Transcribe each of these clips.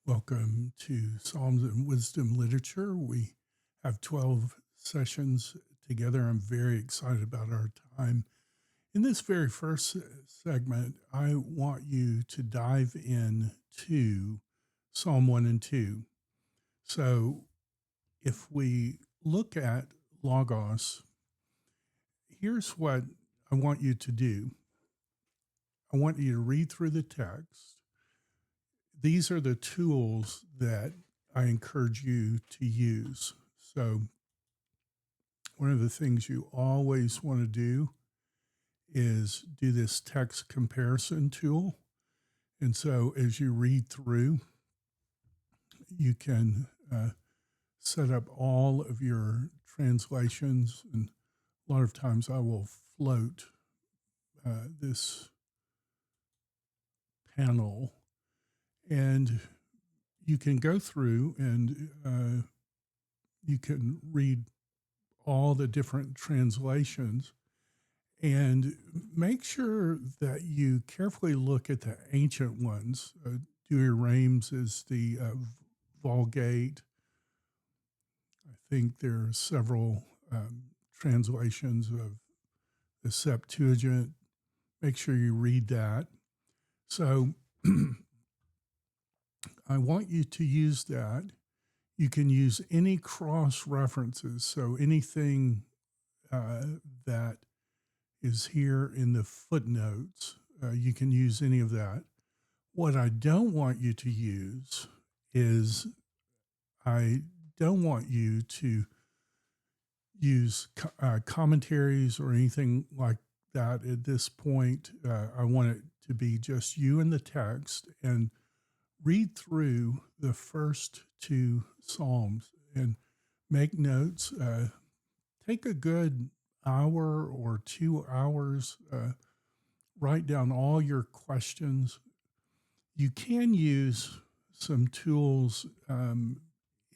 Welcome to Psalms and Wisdom Literature. We have 12 sessions together. I'm very excited about our time. In this very first segment, I want you to dive in to Psalm 1 and 2. So if we look at Logos, here's what I want you to do. I want you to read through the text. These are the tools that I encourage you to use. So, one of the things you always want to do is do this text comparison tool. And so, as you read through, you can set up all of your translations. And a lot of times I will float this panel, and you can go through and you can read all the different translations and make sure that you carefully look at the ancient ones. Douay-Rheims is the Vulgate. I think there are several translations of the Septuagint. Make sure you read that. So I want you to use that. You can use any cross references. So anything that is here in the footnotes, you can use any of that. What I don't want you to use is I don't want you to use commentaries or anything like that at this point. I want it to be just you and the text, and read through the first two Psalms and make notes. Take a good hour or 2 hours, write down all your questions. You can use some tools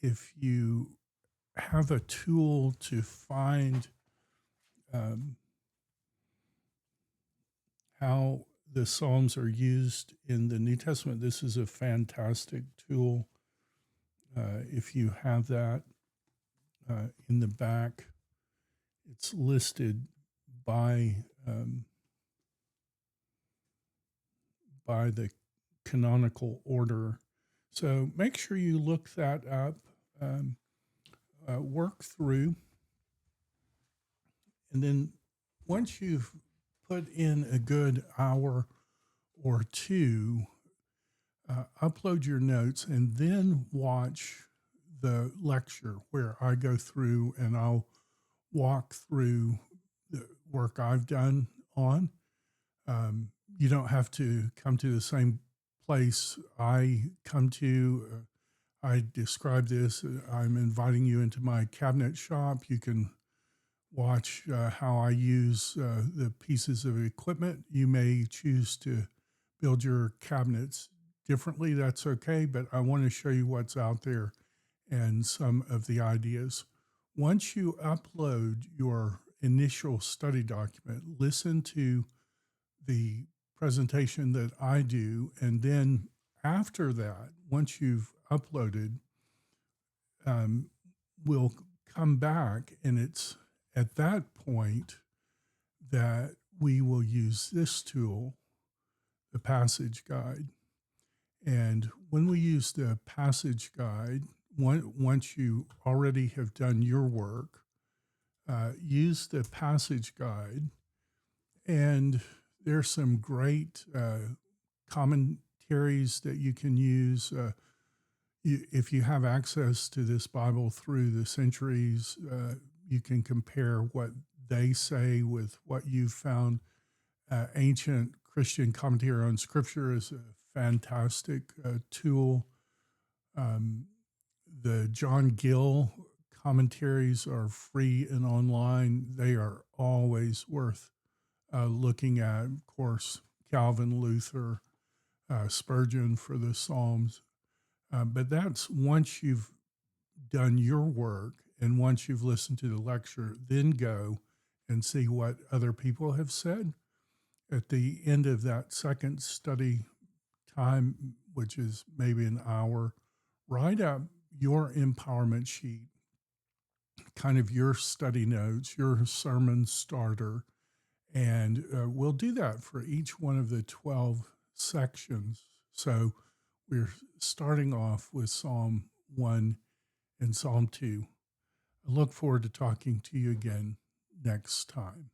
if you have a tool to find how the Psalms are used in the New Testament. This is a fantastic tool. If you have that in the back, it's listed by the canonical order. So make sure you look that up, work through, and then once you've put in a good hour or two, upload your notes and then watch the lecture where I go through and I'll walk through the work I've done on. You don't have to come to the same place I come to. I describe this. I'm inviting you into my cabinet shop. You can watch how I use the pieces of equipment. You may choose to build your cabinets differently. That's okay, but I want to show you what's out there and some of the ideas. Once you upload your initial study document, listen to the presentation that I do, and then after that, once you've uploaded, we'll come back, and it's at that point that we will use this tool, the Passage Guide. And when we use the Passage Guide, once you already have done your work, use the Passage Guide. And there's some great commentaries that you can use. If you have access to this Bible through the centuries, you can compare what they say with what you've found. Ancient Christian Commentary on Scripture is a fantastic tool. The John Gill commentaries are free and online. They are always worth looking at. Of course, Calvin, Luther, Spurgeon for the Psalms. But that's once you've done your work and once you've listened to the lecture, then go and see what other people have said. At the end of that second study time, which is maybe an hour, write up your empowerment sheet, kind of your study notes, your sermon starter. And we'll do that for each one of the 12 sections. So we're starting off with Psalm 1 and Psalm 2. I look forward to talking to you again next time.